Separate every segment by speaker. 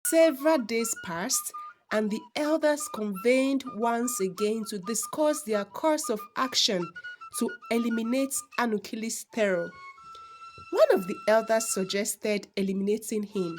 Speaker 1: Several days passed, and the elders convened once again to discuss their course of action to eliminate Anukili's terror. One of the elders suggested eliminating him.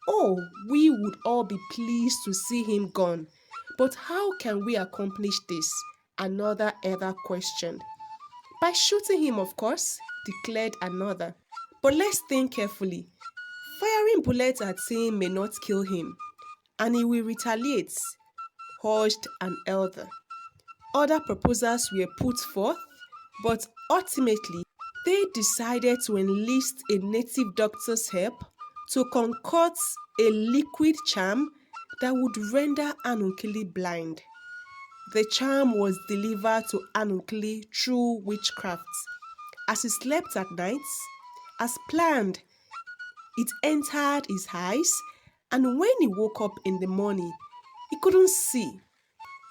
Speaker 1: Oh, we would all be pleased to see him gone. But how can we accomplish this? Another elder questioned. By shooting him, of course, declared another. But let's think carefully. Firing bullets at him may not kill him, and he will retaliate, urged an elder. Other proposals were put forth, but ultimately they decided to enlist a native doctor's help to concoct a liquid charm that would render Anukili blind. The charm was delivered to Anukili through witchcraft. As he slept at night, as planned, it entered his eyes, and when he woke up in the morning, he couldn't see.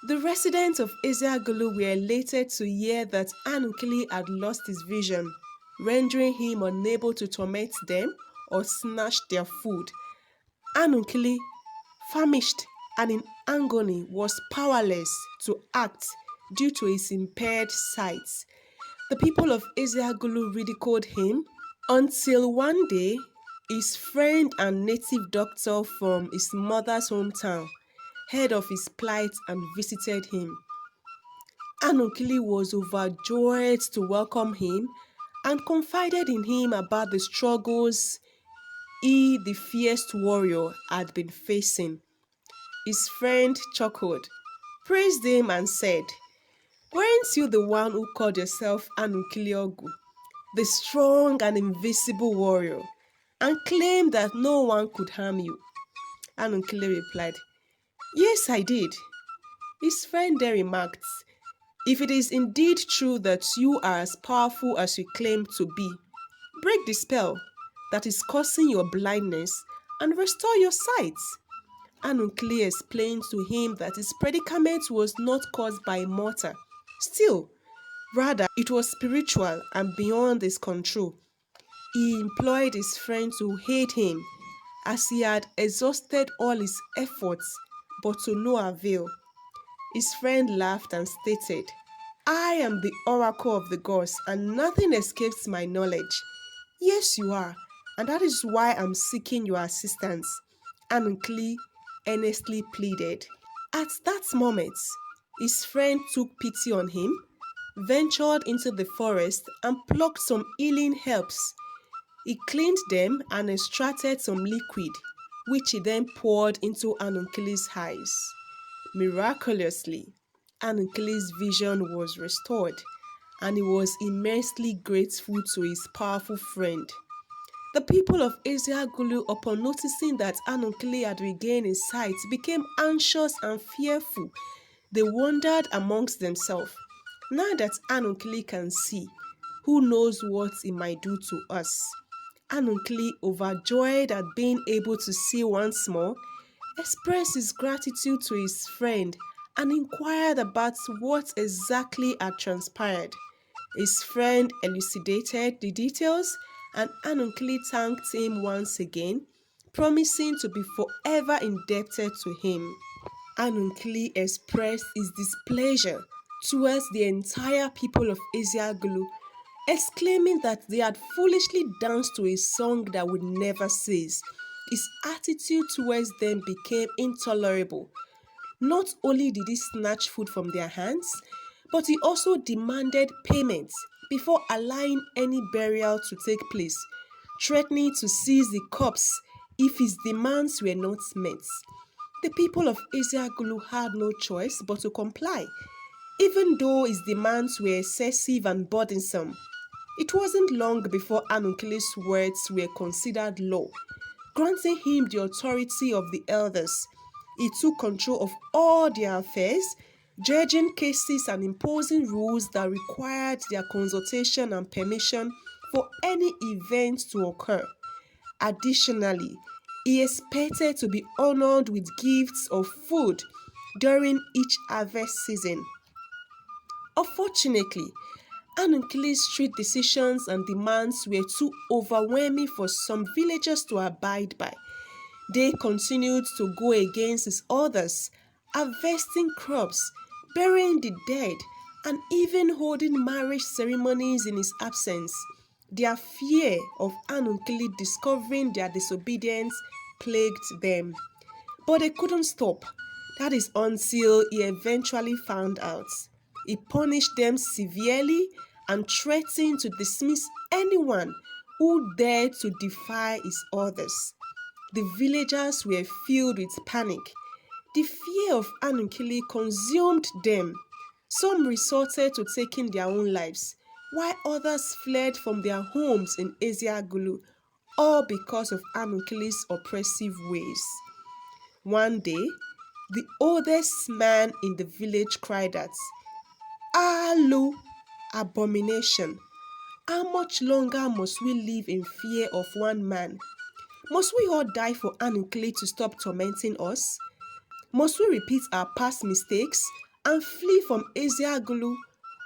Speaker 1: The residents of Ezeagulu were elated to hear that Anukili had lost his vision, rendering him unable to torment them or snatch their food. Anukili, famished and in agony, was powerless to act due to his impaired sight. The people of Ezeagulu ridiculed him until one day his friend and native doctor from his mother's hometown heard of his plight and visited him. Anukili was overjoyed to welcome him and confided in him about the struggles he, the fierce warrior, had been facing. His friend chuckled, praised him, and said, "Weren't you the one who called yourself Anukili Ogu, the strong and invisible warrior, and claimed that no one could harm you?" Anukili replied, "Yes, I did." His friend then remarked, "If it is indeed true that you are as powerful as you claim to be, break the spell that is causing your blindness and restore your sight." Anukili explained to him that his predicament was not caused by a mortal. Still, rather, it was spiritual and beyond his control. He implored his friend to aid him, as he had exhausted all his efforts, but to no avail. His friend laughed and stated, "I am the oracle of the gods, and nothing escapes my knowledge." "Yes, you are, and that is why I'm seeking your assistance," Anukili earnestly pleaded. At that moment, his friend took pity on him, ventured into the forest, and plucked some healing herbs. He cleaned them and extracted some liquid, which he then poured into Anukili's eyes. Miraculously, Anukili's vision was restored, and he was immensely grateful to his powerful friend. The people of Ezeagulu, upon noticing that Anukili had regained his sight, became anxious and fearful. They wondered amongst themselves, "Now that Anukili can see, who knows what he might do to us?" Anukili, overjoyed at being able to see once more, expressed his gratitude to his friend and inquired about what exactly had transpired. His friend elucidated the details, and Anukili thanked him once again, promising to be forever indebted to him. Anukili expressed his displeasure towards the entire people of Ezeagulu, exclaiming that they had foolishly danced to a song that would never cease. His attitude towards them became intolerable. Not only did he snatch food from their hands, but he also demanded payment before allowing any burial to take place, threatening to seize the corpse if his demands were not met. The people of Ezeagulu had no choice but to comply, even though his demands were excessive and burdensome. It wasn't long before Anukili's words were considered law, granting him the authority of the elders. He took control of all their affairs, judging cases and imposing rules that required their consultation and permission for any event to occur. Additionally, he expected to be honored with gifts of food during each harvest season. Unfortunately, Anukili's strict decisions and demands were too overwhelming for some villagers to abide by. They continued to go against his orders, harvesting crops, burying the dead, and even holding marriage ceremonies in his absence. Their fear of Anukili discovering their disobedience plagued them. But they couldn't stop. That is until he eventually found out. He punished them severely and threatened to dismiss anyone who dared to defy his orders. The villagers were filled with panic. The fear of Anukili consumed them. Some resorted to taking their own lives, while others fled from their homes in Ezeagulu, all because of Anukili's oppressive ways. One day, the oldest man in the village cried out, Alu, abomination! How much longer must we live in fear of one man? Must we all die for Anukili to stop tormenting us? Must we repeat our past mistakes and flee from Ezeagulu,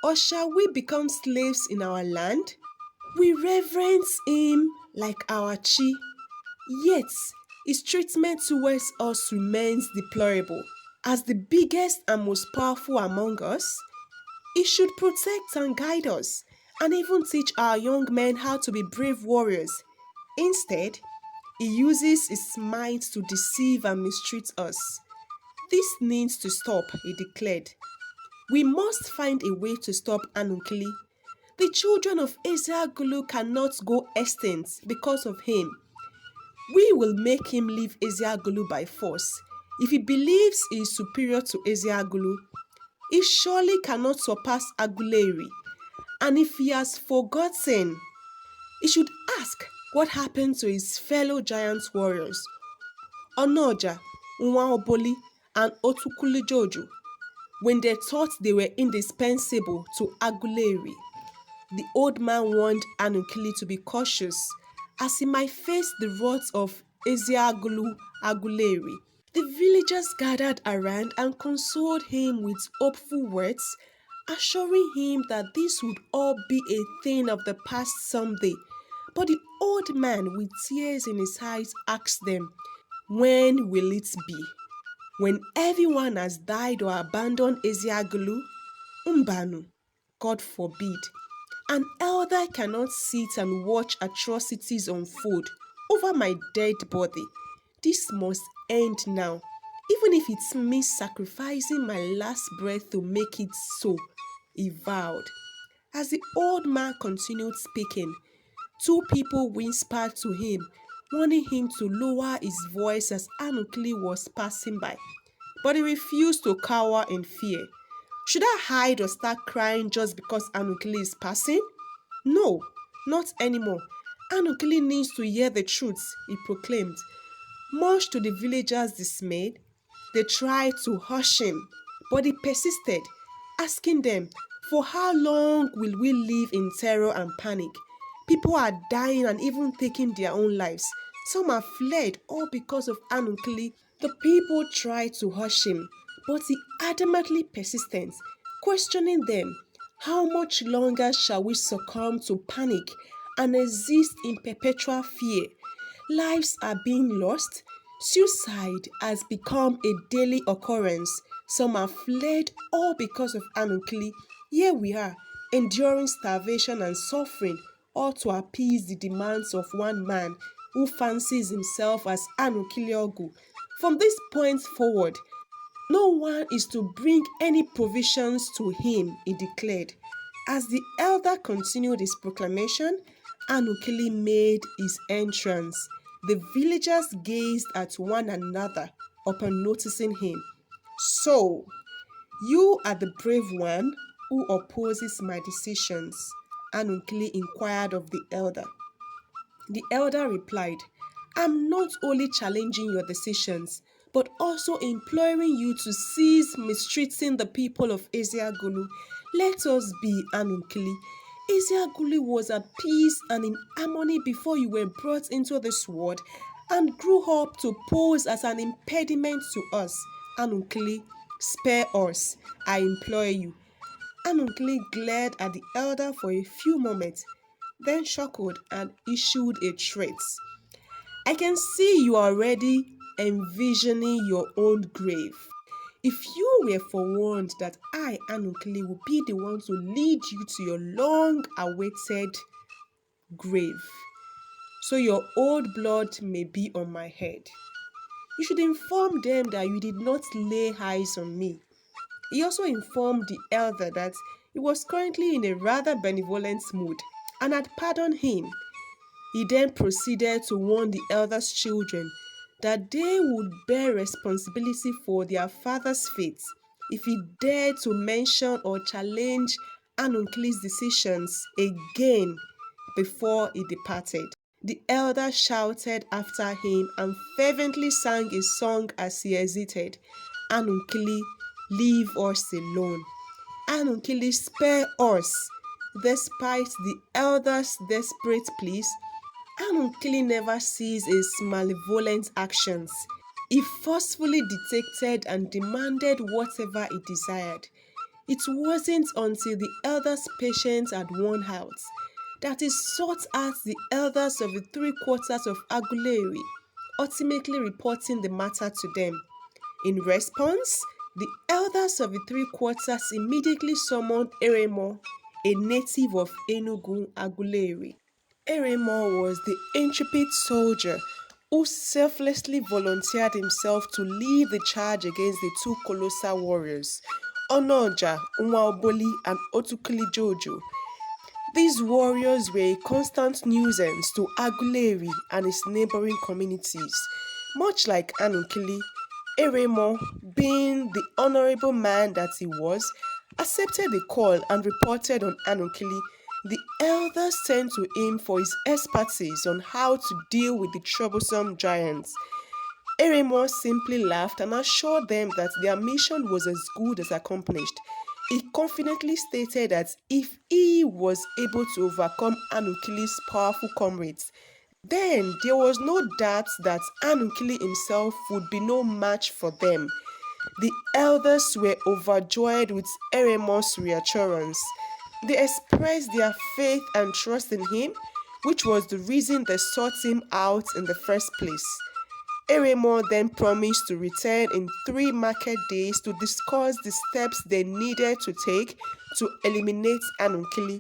Speaker 1: or shall we become slaves in our land? We reverence him like our chi, yet his treatment towards us remains deplorable. As the biggest and most powerful among us, he should protect and guide us, and even teach our young men how to be brave warriors. Instead, he uses his might to deceive and mistreat us. This needs to stop, he declared. We must find a way to stop Anukili. The children of Ezeagulu cannot go extinct because of him. We will make him leave Ezeagulu by force. If he believes he is superior to Ezeagulu, he surely cannot surpass Aguleri. And if he has forgotten, he should ask what happened to his fellow giant warriors, Onoja, Nwaoboli, and Otukulijoju, when they thought they were indispensable to Aguleri. The old man warned Anukili to be cautious, as he might face the wrath of Ezeagulu Aguleri. The villagers gathered around and consoled him with hopeful words, assuring him that this would all be a thing of the past someday. But the old man, with tears in his eyes, asked them, when will it be? When everyone has died or abandoned Ezeagulu? Mbanu, God forbid. An elder cannot sit and watch atrocities unfold over my dead body. This must end now, even if it means sacrificing my last breath to make it so, he vowed. As the old man continued speaking, two people whispered to him, warning him to lower his voice as Anukili was passing by. But he refused to cower in fear. Should I hide or start crying just because Anukili is passing? No, not anymore. Anukili needs to hear the truth, he proclaimed. Much to the villagers' dismay, they tried to hush him, but he persisted, asking them, for how long will we live in terror and panic? People are dying and even taking their own lives. Some have fled, all because of Anukili. The people tried to hush him, but he adamantly persisted, questioning them. How much longer shall we succumb to panic and exist in perpetual fear? Lives are being lost. Suicide has become a daily occurrence. Some have fled all because of Anukili. Here we are, enduring starvation and suffering, all to appease the demands of one man who fancies himself as Anukili Ogu. From this point forward, no one is to bring any provisions to him, he declared. As the elder continued his proclamation, Anukili made his entrance. The villagers gazed at one another upon noticing him. So, you are the brave one who opposes my decisions, Anukili inquired of the elder. The elder replied, I'm not only challenging your decisions, but also imploring you to cease mistreating the people of Ezeagulu. Let us be, Anukili. Ezeagulu was at peace and in harmony before you were brought into this world and grew up to pose as an impediment to us. Anukili, spare us, I implore you. Anukili glared at the elder for a few moments, then chuckled and issued a threat. I can see you are already envisioning your own grave. If you were forewarned that I, Anukili, will be the one to lead you to your long-awaited grave, so your old blood may be on my head, you should inform them that you did not lay eyes on me. He also informed the elder that he was currently in a rather benevolent mood and had pardoned him. He then proceeded to warn the elder's children that they would bear responsibility for their father's fate if he dared to mention or challenge Anunkili's decisions again before he departed. The elder shouted after him and fervently sang a song as he exited. Anunkili, leave us alone. Anunkili, spare us. Despite the elder's desperate pleas, Anunkili never ceased his malevolent actions. He forcefully dictated and demanded whatever he desired. It wasn't until the elder's patience had worn out that he sought out the elders of the 3/4 of Aguleri, ultimately reporting the matter to them. In response, the elders of the 3/4 immediately summoned Eremo, a native of Enugu, Aguleri. Eremo was the intrepid soldier who selflessly volunteered himself to lead the charge against the two colossal warriors, Onoja, Nwaoboli, and Otukili Jojo. These warriors were a constant nuisance to Aguleri and its neighboring communities. Much like Anukili, Eremo, being the honorable man that he was, accepted the call and reported on Anukili. The elders turned to him for his expertise on how to deal with the troublesome giants. Eremo simply laughed and assured them that their mission was as good as accomplished. He confidently stated that if he was able to overcome Anukili's powerful comrades, then there was no doubt that Anukili himself would be no match for them. The elders were overjoyed with Eremo's reassurance. They expressed their faith and trust in him, which was the reason they sought him out in the first place. Eremo then promised to return in 3 market days to discuss the steps they needed to take to eliminate Anukili.